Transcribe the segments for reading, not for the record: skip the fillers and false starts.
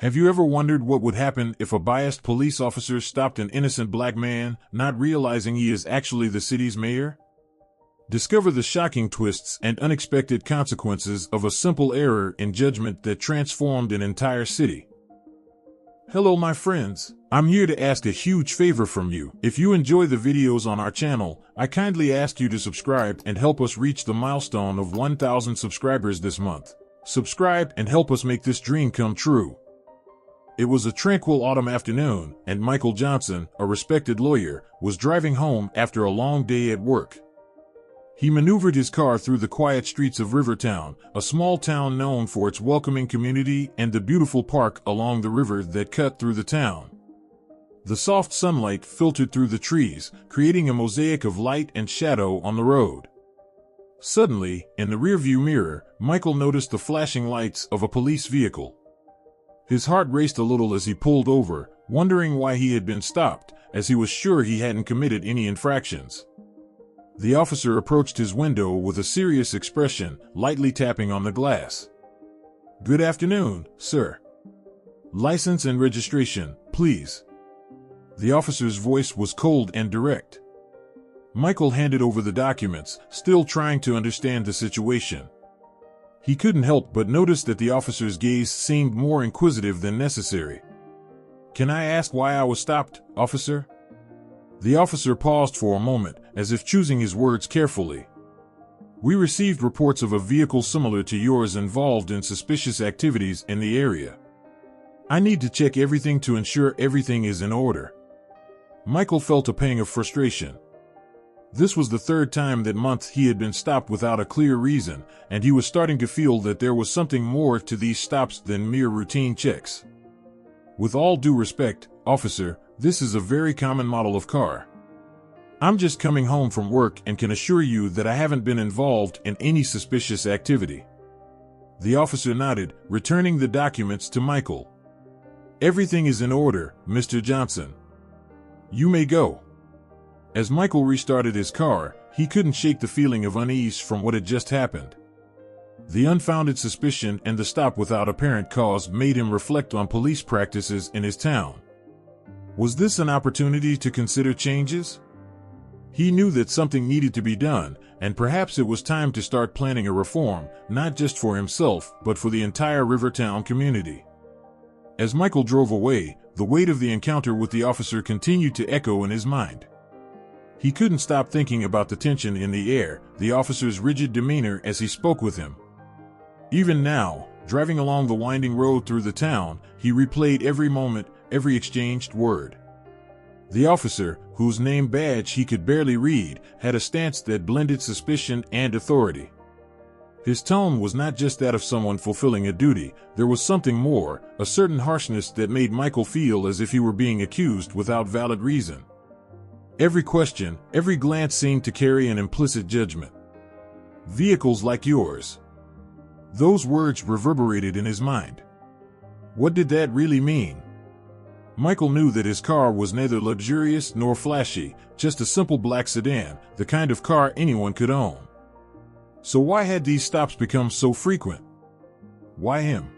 Have you ever wondered what would happen if a biased police officer stopped an innocent black man, not realizing he is actually the city's mayor? Discover the shocking twists and unexpected consequences of a simple error in judgment that transformed an entire city. Hello my friends, I'm here to ask a huge favor from you. If you enjoy the videos on our channel, I kindly ask you to subscribe and help us reach the milestone of 1,000 subscribers this month. Subscribe and help us make this dream come true. It was a tranquil autumn afternoon, and Michael Johnson, a respected lawyer, was driving home after a long day at work. He maneuvered his car through the quiet streets of Rivertown, a small town known for its welcoming community and the beautiful park along the river that cut through the town. The soft sunlight filtered through the trees, creating a mosaic of light and shadow on the road. Suddenly, in the rearview mirror, Michael noticed the flashing lights of a police vehicle. His heart raced a little as he pulled over, wondering why he had been stopped, as he was sure he hadn't committed any infractions. The officer approached his window with a serious expression, lightly tapping on the glass. "Good afternoon, sir. License and registration, please." The officer's voice was cold and direct. Michael handed over the documents, still trying to understand the situation. He couldn't help but notice that the officer's gaze seemed more inquisitive than necessary. "Can I ask why I was stopped, officer?" The officer paused for a moment, as if choosing his words carefully. "We received reports of a vehicle similar to yours involved in suspicious activities in the area. I need to check everything to ensure everything is in order." Michael felt a pang of frustration. This was the third time that month he had been stopped without a clear reason, and he was starting to feel that there was something more to these stops than mere routine checks. "With all due respect, officer, this is a very common model of car. I'm just coming home from work and can assure you that I haven't been involved in any suspicious activity." The officer nodded, returning the documents to Michael. "Everything is in order, Mr. Johnson. You may go." As Michael restarted his car, he couldn't shake the feeling of unease from what had just happened. The unfounded suspicion and the stop without apparent cause made him reflect on police practices in his town. Was this an opportunity to consider changes? He knew that something needed to be done, and perhaps it was time to start planning a reform, not just for himself, but for the entire Rivertown community. As Michael drove away, the weight of the encounter with the officer continued to echo in his mind. He couldn't stop thinking about the tension in the air, the officer's rigid demeanor as he spoke with him. Even now, driving along the winding road through the town, he replayed every moment, every exchanged word. The officer, whose name badge he could barely read, had a stance that blended suspicion and authority. His tone was not just that of someone fulfilling a duty, there was something more, a certain harshness that made Michael feel as if he were being accused without valid reason. Every question, every glance seemed to carry an implicit judgment. "Vehicles like yours." Those words reverberated in his mind. What did that really mean? Michael knew that his car was neither luxurious nor flashy, just a simple black sedan, the kind of car anyone could own. So why had these stops become so frequent? Why him?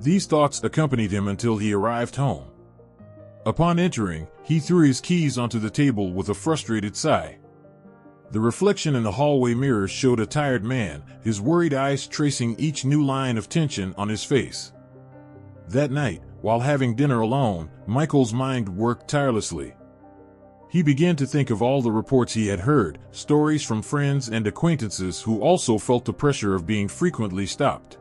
These thoughts accompanied him until he arrived home. Upon entering, he threw his keys onto the table with a frustrated sigh. The reflection in the hallway mirror showed a tired man, his worried eyes tracing each new line of tension on his face. That night, while having dinner alone, Michael's mind worked tirelessly. He began to think of all the reports he had heard, stories from friends and acquaintances who also felt the pressure of being frequently stopped.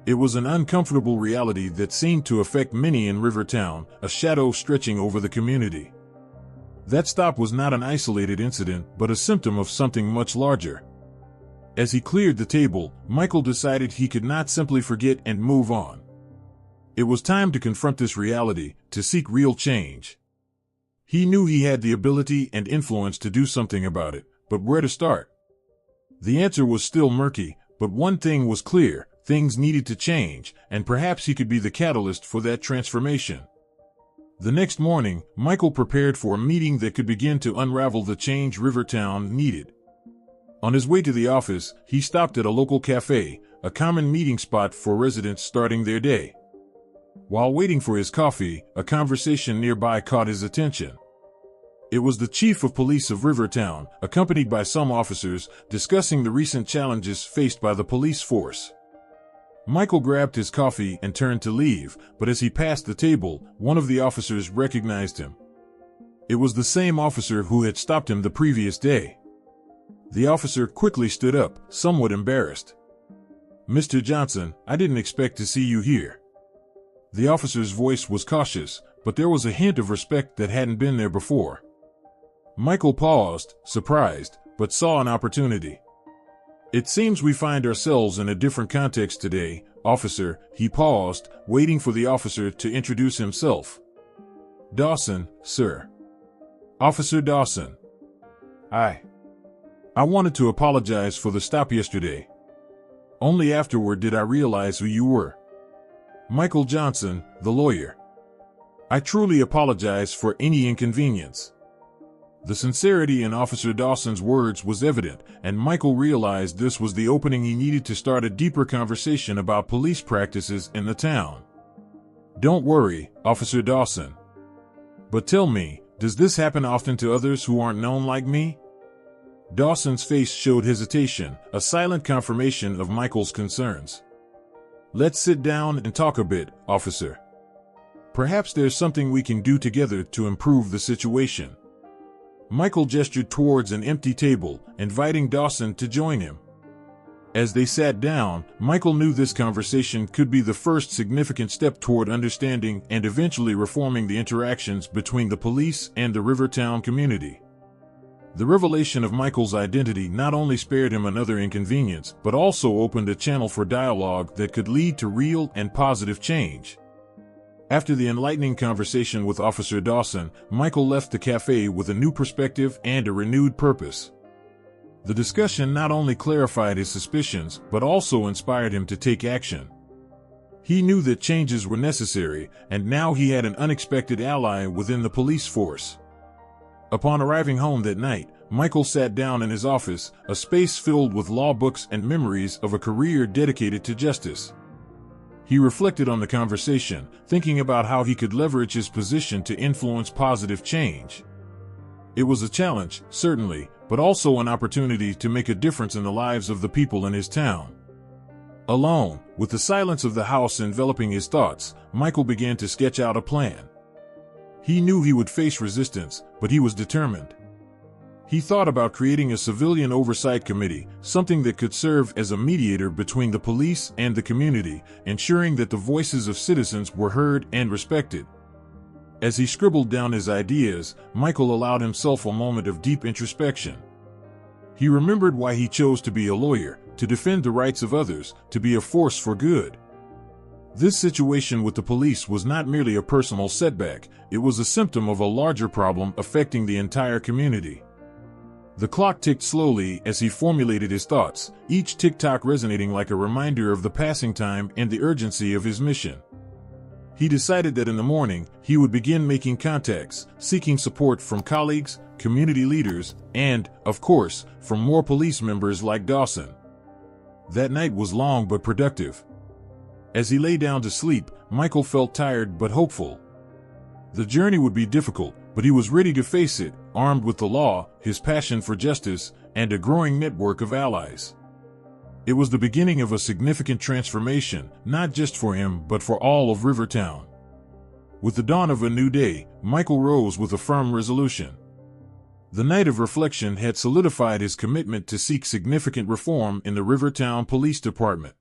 It was an uncomfortable reality that seemed to affect many in Rivertown, a shadow stretching over the community. That stop was not an isolated incident, but a symptom of something much larger. As he cleared the table, Michael decided he could not simply forget and move on. It was time to confront this reality, to seek real change. He knew he had the ability and influence to do something about it, but where to start? The answer was still murky, but one thing was clear. Things needed to change, and perhaps he could be the catalyst for that transformation. The next morning, Michael prepared for a meeting that could begin to unravel the change Rivertown needed. On his way to the office, he stopped at a local cafe, a common meeting spot for residents starting their day. While waiting for his coffee, a conversation nearby caught his attention. It was the chief of police of Rivertown, accompanied by some officers, discussing the recent challenges faced by the police force. Michael grabbed his coffee and turned to leave, but as he passed the table, one of the officers recognized him. It was the same officer who had stopped him the previous day. The officer quickly stood up, somewhat embarrassed. "Mr. Johnson, I didn't expect to see you here." The officer's voice was cautious, but there was a hint of respect that hadn't been there before. Michael paused, surprised, but saw an opportunity. "It seems we find ourselves in a different context today, officer." He paused, waiting for the officer to introduce himself. "Dawson, sir." "Officer Dawson." "I wanted to apologize for the stop yesterday. Only afterward did I realize who you were. Michael Johnson, the lawyer. I truly apologize for any inconvenience." The sincerity in Officer Dawson's words was evident, and Michael realized this was the opening he needed to start a deeper conversation about police practices in the town. "Don't worry, Officer Dawson. But tell me, does this happen often to others who aren't known like me?" Dawson's face showed hesitation, a silent confirmation of Michael's concerns. "Let's sit down and talk a bit, officer. Perhaps there's something we can do together to improve the situation." Michael gestured towards an empty table, inviting Dawson to join him. As they sat down, Michael knew this conversation could be the first significant step toward understanding and eventually reforming the interactions between the police and the Rivertown community. The revelation of Michael's identity not only spared him another inconvenience, but also opened a channel for dialogue that could lead to real and positive change. After the enlightening conversation with Officer Dawson, Michael left the cafe with a new perspective and a renewed purpose. The discussion not only clarified his suspicions, but also inspired him to take action. He knew that changes were necessary, and now he had an unexpected ally within the police force. Upon arriving home that night, Michael sat down in his office, a space filled with law books and memories of a career dedicated to justice. He reflected on the conversation, thinking about how he could leverage his position to influence positive change. It was a challenge, certainly, but also an opportunity to make a difference in the lives of the people in his town. Alone, with the silence of the house enveloping his thoughts, Michael began to sketch out a plan. He knew he would face resistance, but he was determined. He thought about creating a civilian oversight committee, something that could serve as a mediator between the police and the community, ensuring that the voices of citizens were heard and respected. As he scribbled down his ideas, Michael allowed himself a moment of deep introspection. He remembered why he chose to be a lawyer, to defend the rights of others, to be a force for good. This situation with the police was not merely a personal setback, it was a symptom of a larger problem affecting the entire community. The clock ticked slowly as he formulated his thoughts, each tick-tock resonating like a reminder of the passing time and the urgency of his mission. He decided that in the morning, he would begin making contacts, seeking support from colleagues, community leaders, and, of course, from more police members like Dawson. That night was long but productive. As he lay down to sleep, Michael felt tired but hopeful. The journey would be difficult, but he was ready to face it, armed with the law, his passion for justice, and a growing network of allies. It was the beginning of a significant transformation, not just for him but for all of Rivertown. With the dawn of a new day, Michael rose with a firm resolution. The night of reflection had solidified his commitment to seek significant reform in the Rivertown Police Department.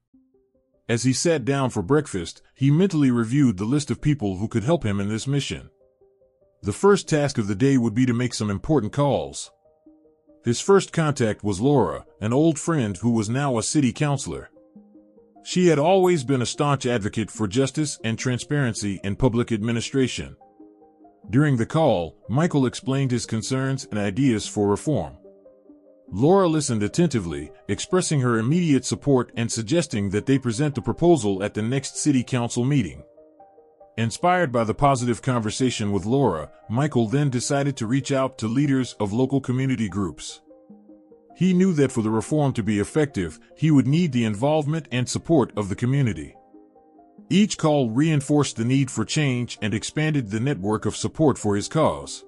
As he sat down for breakfast, he mentally reviewed the list of people who could help him in this mission. The first task of the day would be to make some important calls. His first contact was Laura, an old friend who was now a city councilor. She had always been a staunch advocate for justice and transparency in public administration. During the call, Michael explained his concerns and ideas for reform. Laura listened attentively, expressing her immediate support and suggesting that they present the proposal at the next city council meeting. Inspired by the positive conversation with Laura, Michael then decided to reach out to leaders of local community groups. He knew that for the reform to be effective, he would need the involvement and support of the community. Each call reinforced the need for change and expanded the network of support for his cause.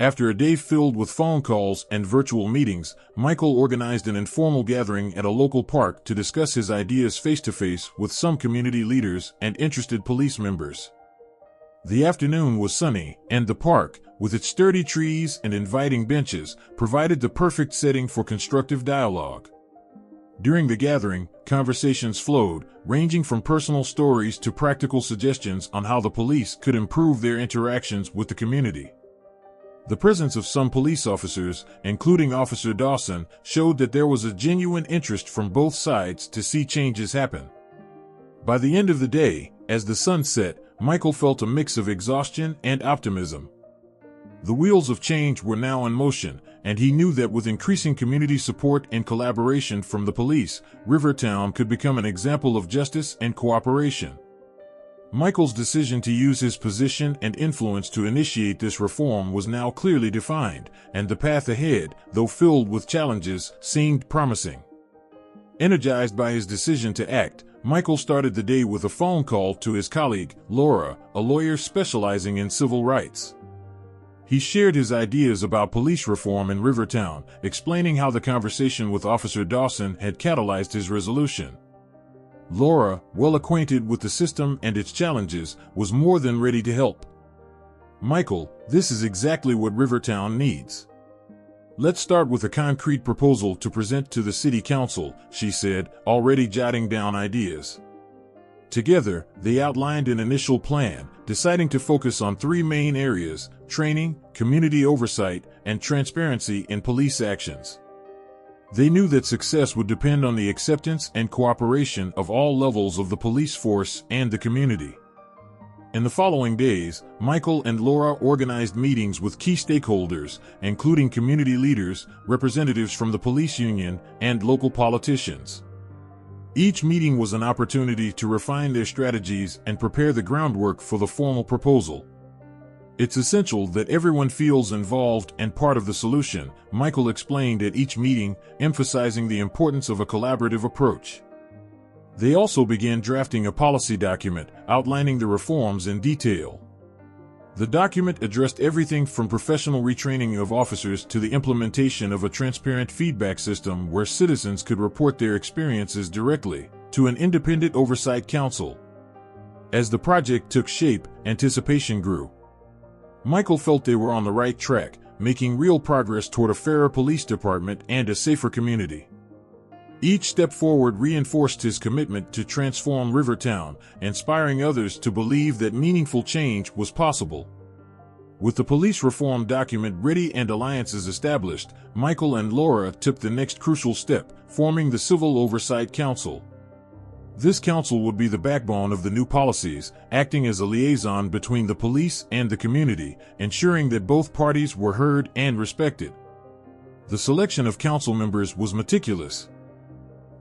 After a day filled with phone calls and virtual meetings, Michael organized an informal gathering at a local park to discuss his ideas face-to-face with some community leaders and interested police members. The afternoon was sunny, and the park, with its sturdy trees and inviting benches, provided the perfect setting for constructive dialogue. During the gathering, conversations flowed, ranging from personal stories to practical suggestions on how the police could improve their interactions with the community. The presence of some police officers, including Officer Dawson, showed that there was a genuine interest from both sides to see changes happen. By the end of the day, as the sun set, Michael felt a mix of exhaustion and optimism. The wheels of change were now in motion, and he knew that with increasing community support and collaboration from the police, Rivertown could become an example of justice and cooperation. Michael's decision to use his position and influence to initiate this reform was now clearly defined, and the path ahead, though filled with challenges, seemed promising. Energized by his decision to act, Michael started the day with a phone call to his colleague, Laura, a lawyer specializing in civil rights. He shared his ideas about police reform in Rivertown, explaining how the conversation with Officer Dawson had catalyzed his resolution. Laura, well acquainted with the system and its challenges, was more than ready to help. "Michael, this is exactly what Rivertown needs. Let's start with a concrete proposal to present to the city council," she said, already jotting down ideas. Together, they outlined an initial plan, deciding to focus on three main areas: training, community oversight, and transparency in police actions. They knew that success would depend on the acceptance and cooperation of all levels of the police force and the community. In the following days, Michael and Laura organized meetings with key stakeholders, including community leaders, representatives from the police union, and local politicians. Each meeting was an opportunity to refine their strategies and prepare the groundwork for the formal proposal. "It's essential that everyone feels involved and part of the solution," Michael explained at each meeting, emphasizing the importance of a collaborative approach. They also began drafting a policy document, outlining the reforms in detail. The document addressed everything from professional retraining of officers to the implementation of a transparent feedback system where citizens could report their experiences directly to an independent oversight council. As the project took shape, anticipation grew. Michael felt they were on the right track, making real progress toward a fairer police department and a safer community. Each step forward reinforced his commitment to transform Rivertown, inspiring others to believe that meaningful change was possible. With the police reform document ready and alliances established, Michael and Laura took the next crucial step, forming the Civil Oversight Council. This council would be the backbone of the new policies, acting as a liaison between the police and the community, ensuring that both parties were heard and respected. The selection of council members was meticulous.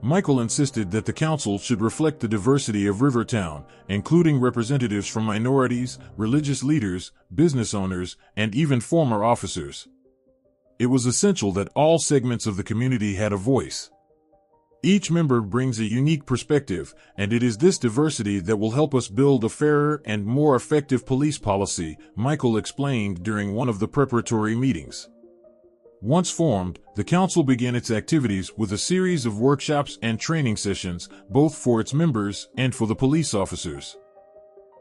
Michael insisted that the council should reflect the diversity of Rivertown, including representatives from minorities, religious leaders, business owners, and even former officers. It was essential that all segments of the community had a voice. Each member brings a unique perspective, and it is this diversity that will help us build a fairer and more effective police policy, Michael explained during one of the preparatory meetings. Once formed, the council began its activities with a series of workshops and training sessions, both for its members and for the police officers.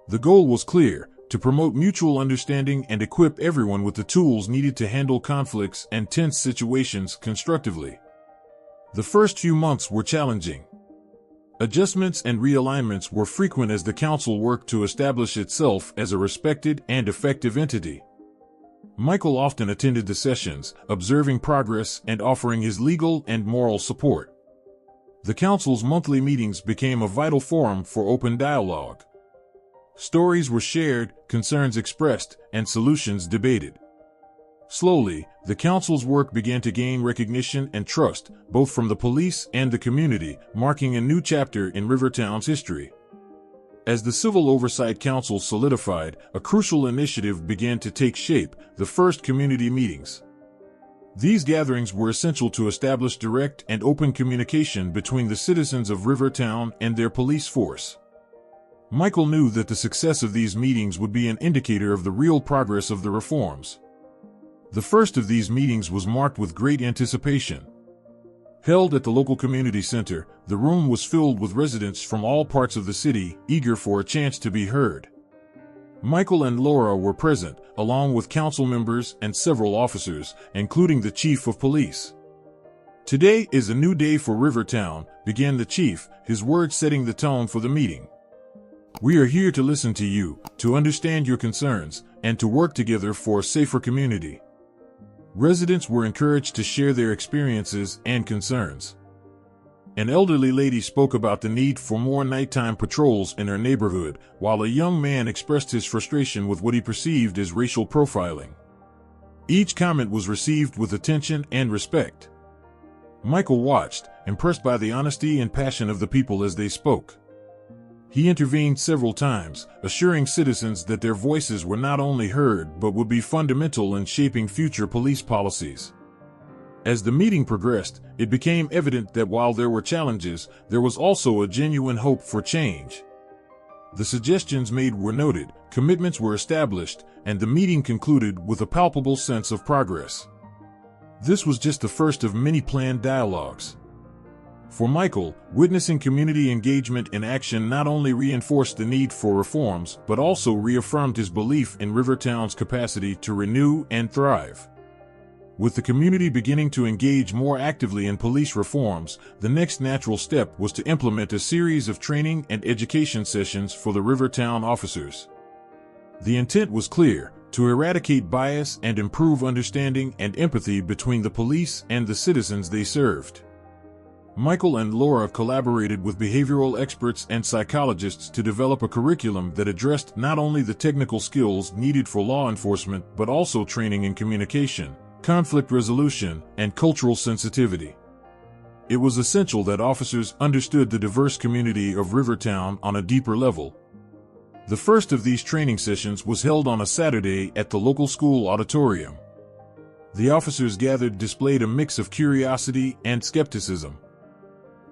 The goal was clear: to promote mutual understanding and equip everyone with the tools needed to handle conflicts and tense situations constructively. The first few months were challenging. Adjustments and realignments were frequent as the council worked to establish itself as a respected and effective entity. Michael often attended the sessions, observing progress and offering his legal and moral support. The council's monthly meetings became a vital forum for open dialogue. Stories were shared, concerns expressed, and solutions debated. Slowly, the council's work began to gain recognition and trust, both from the police and the community, marking a new chapter in Rivertown's history. As the Civil Oversight Council solidified, a crucial initiative began to take shape: the first community meetings. These gatherings were essential to establish direct and open communication between the citizens of Rivertown and their police force. Michael knew that the success of these meetings would be an indicator of the real progress of the reforms. The first of these meetings was marked with great anticipation. Held at the local community center, the room was filled with residents from all parts of the city, eager for a chance to be heard. Michael and Laura were present, along with council members and several officers, including the chief of police. "Today is a new day for Rivertown," began the chief, his words setting the tone for the meeting. "We are here to listen to you, to understand your concerns, and to work together for a safer community." Residents were encouraged to share their experiences and concerns. An elderly lady spoke about the need for more nighttime patrols in her neighborhood, while a young man expressed his frustration with what he perceived as racial profiling. Each comment was received with attention and respect. Michael watched, impressed by the honesty and passion of the people as they spoke. He intervened several times, assuring citizens that their voices were not only heard but would be fundamental in shaping future police policies. As the meeting progressed, it became evident that while there were challenges, there was also a genuine hope for change. The suggestions made were noted, commitments were established, and the meeting concluded with a palpable sense of progress. This was just the first of many planned dialogues. For Michael, witnessing community engagement in action not only reinforced the need for reforms, but also reaffirmed his belief in Rivertown's capacity to renew and thrive. With the community beginning to engage more actively in police reforms, the next natural step was to implement a series of training and education sessions for the Rivertown officers. The intent was clear: to eradicate bias and improve understanding and empathy between the police and the citizens they served. Michael and Laura collaborated with behavioral experts and psychologists to develop a curriculum that addressed not only the technical skills needed for law enforcement but also training in communication, conflict resolution, and cultural sensitivity. It was essential that officers understood the diverse community of Rivertown on a deeper level. The first of these training sessions was held on a Saturday at the local school auditorium. The officers gathered displayed a mix of curiosity and skepticism.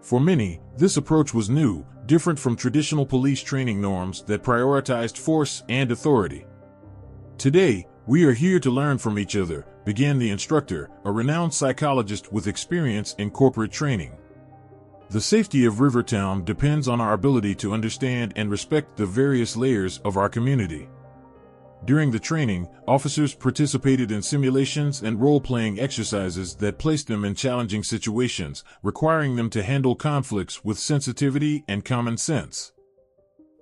For many, this approach was new, different from traditional police training norms that prioritized force and authority. "Today, we are here to learn from each other," began the instructor, a renowned psychologist with experience in corporate training. "The safety of Rivertown depends on our ability to understand and respect the various layers of our community." During the training, officers participated in simulations and role-playing exercises that placed them in challenging situations, requiring them to handle conflicts with sensitivity and common sense.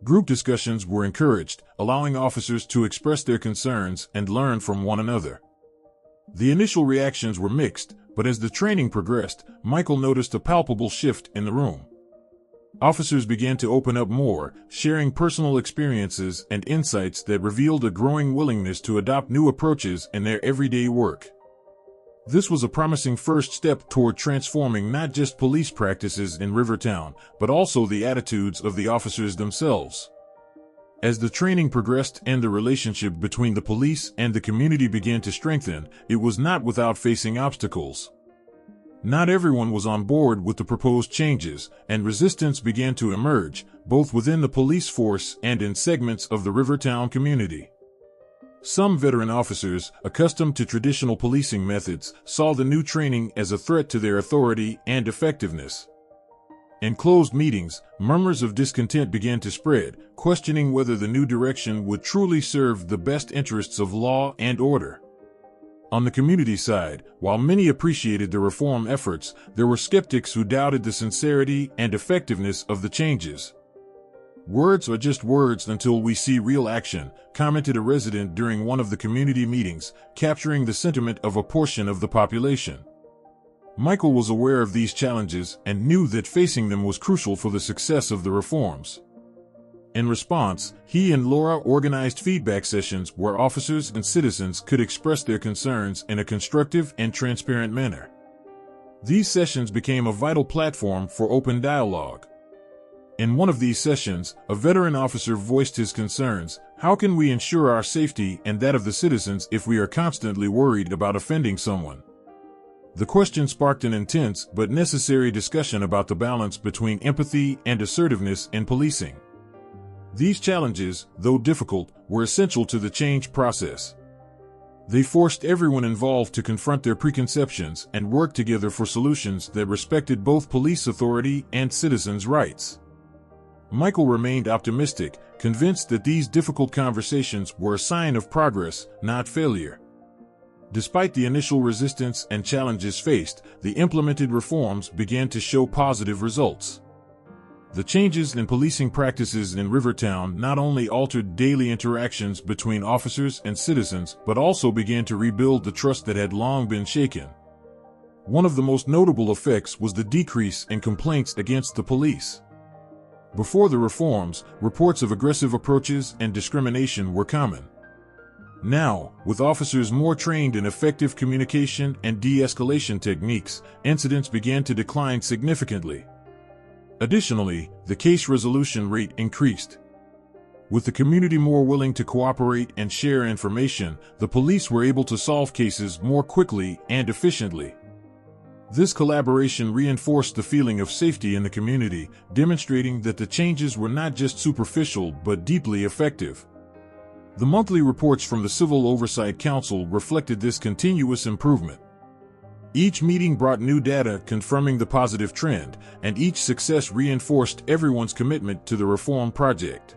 Group discussions were encouraged, allowing officers to express their concerns and learn from one another. The initial reactions were mixed, but as the training progressed, Michael noticed a palpable shift in the room. Officers began to open up more, sharing personal experiences and insights that revealed a growing willingness to adopt new approaches in their everyday work. This was a promising first step toward transforming not just police practices in Rivertown, but also the attitudes of the officers themselves. As the training progressed and the relationship between the police and the community began to strengthen, it was not without facing obstacles. Not everyone was on board with the proposed changes, and resistance began to emerge, both within the police force and in segments of the Rivertown community. Some veteran officers, accustomed to traditional policing methods, saw the new training as a threat to their authority and effectiveness. In closed meetings, murmurs of discontent began to spread, questioning whether the new direction would truly serve the best interests of law and order. On the community side, while many appreciated the reform efforts, there were skeptics who doubted the sincerity and effectiveness of the changes. "Words are just words until we see real action," commented a resident during one of the community meetings, capturing the sentiment of a portion of the population. Michael was aware of these challenges and knew that facing them was crucial for the success of the reforms. In response, he and Laura organized feedback sessions where officers and citizens could express their concerns in a constructive and transparent manner. These sessions became a vital platform for open dialogue. In one of these sessions, a veteran officer voiced his concerns: "How can we ensure our safety and that of the citizens if we are constantly worried about offending someone?" The question sparked an intense but necessary discussion about the balance between empathy and assertiveness in policing. These challenges, though difficult, were essential to the change process. They forced everyone involved to confront their preconceptions and work together for solutions that respected both police authority and citizens' rights. Michael remained optimistic, convinced that these difficult conversations were a sign of progress, not failure. Despite the initial resistance and challenges faced, the implemented reforms began to show positive results. The changes in policing practices in Rivertown not only altered daily interactions between officers and citizens, but also began to rebuild the trust that had long been shaken. One of the most notable effects was the decrease in complaints against the police. Before the reforms, reports of aggressive approaches and discrimination were common. Now, with officers more trained in effective communication and de-escalation techniques, incidents began to decline significantly. Additionally, the case resolution rate increased. With the community more willing to cooperate and share information, the police were able to solve cases more quickly and efficiently. This collaboration reinforced the feeling of safety in the community, demonstrating that the changes were not just superficial but deeply effective. The monthly reports from the Civil Oversight Council reflected this continuous improvement. Each meeting brought new data confirming the positive trend, and each success reinforced everyone's commitment to the reform project.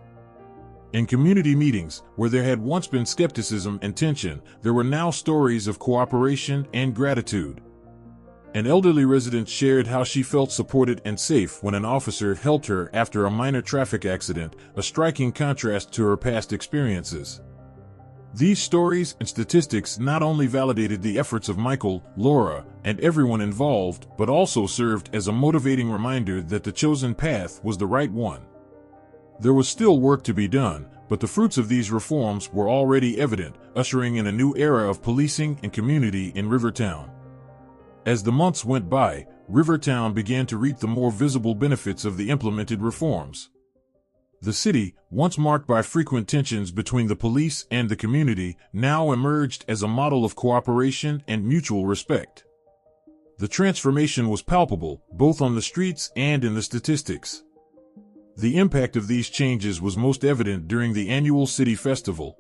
In community meetings, where there had once been skepticism and tension, there were now stories of cooperation and gratitude. An elderly resident shared how she felt supported and safe when an officer helped her after a minor traffic accident, a striking contrast to her past experiences. These stories and statistics not only validated the efforts of Michael, Laura, and everyone involved, but also served as a motivating reminder that the chosen path was the right one. There was still work to be done, but the fruits of these reforms were already evident, ushering in a new era of policing and community in Rivertown. As the months went by, Rivertown began to reap the more visible benefits of the implemented reforms. The city, once marked by frequent tensions between the police and the community, now emerged as a model of cooperation and mutual respect. The transformation was palpable, both on the streets and in the statistics. The impact of these changes was most evident during the annual City Festival.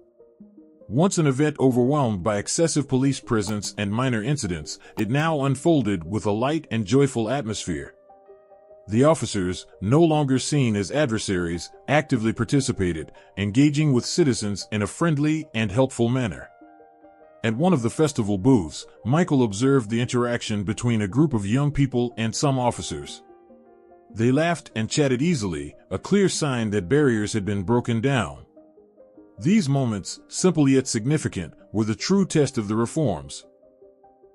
Once an event overwhelmed by excessive police presence and minor incidents, it now unfolded with a light and joyful atmosphere. The officers, no longer seen as adversaries, actively participated, engaging with citizens in a friendly and helpful manner. At one of the festival booths, Michael observed the interaction between a group of young people and some officers. They laughed and chatted easily, a clear sign that barriers had been broken down. These moments, simple yet significant, were the true test of the reforms.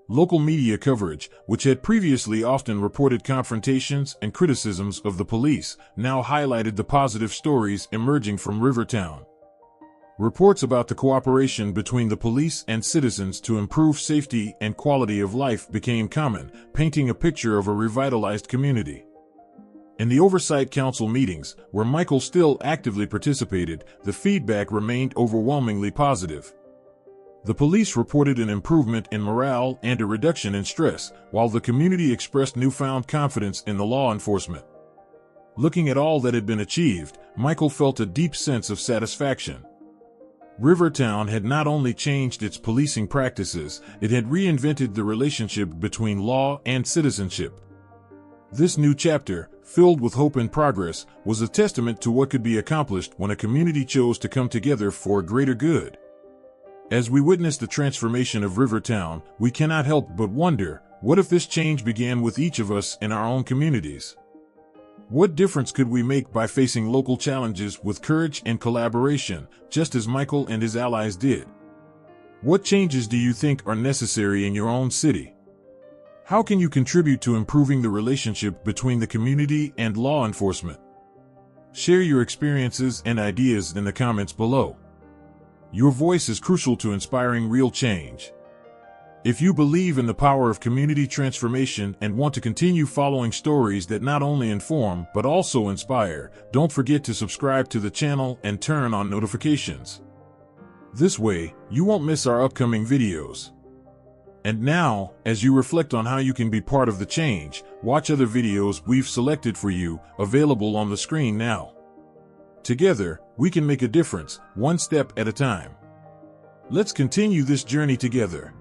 Local media coverage, which had previously often reported confrontations and criticisms of the police, now highlighted the positive stories emerging from Rivertown. Reports about the cooperation between the police and citizens to improve safety and quality of life became common, painting a picture of a revitalized community. In the Oversight Council meetings, where Michael still actively participated, the feedback remained overwhelmingly positive. The police reported an improvement in morale and a reduction in stress, while the community expressed newfound confidence in the law enforcement. Looking at all that had been achieved, Michael felt a deep sense of satisfaction. Rivertown had not only changed its policing practices, it had reinvented the relationship between law and citizenship. This new chapter, filled with hope and progress, was a testament to what could be accomplished when a community chose to come together for a greater good. As we witness the transformation of Rivertown, we cannot help but wonder, what if this change began with each of us in our own communities? What difference could we make by facing local challenges with courage and collaboration, just as Michael and his allies did? What changes do you think are necessary in your own city? How can you contribute to improving the relationship between the community and law enforcement? Share your experiences and ideas in the comments below. Your voice is crucial to inspiring real change. If you believe in the power of community transformation and want to continue following stories that not only inform but also inspire, don't forget to subscribe to the channel and turn on notifications. This way, you won't miss our upcoming videos. And now, as you reflect on how you can be part of the change, watch other videos we've selected for you, available on the screen now. Together, We can make a difference, one step at a time. Let's continue this journey together.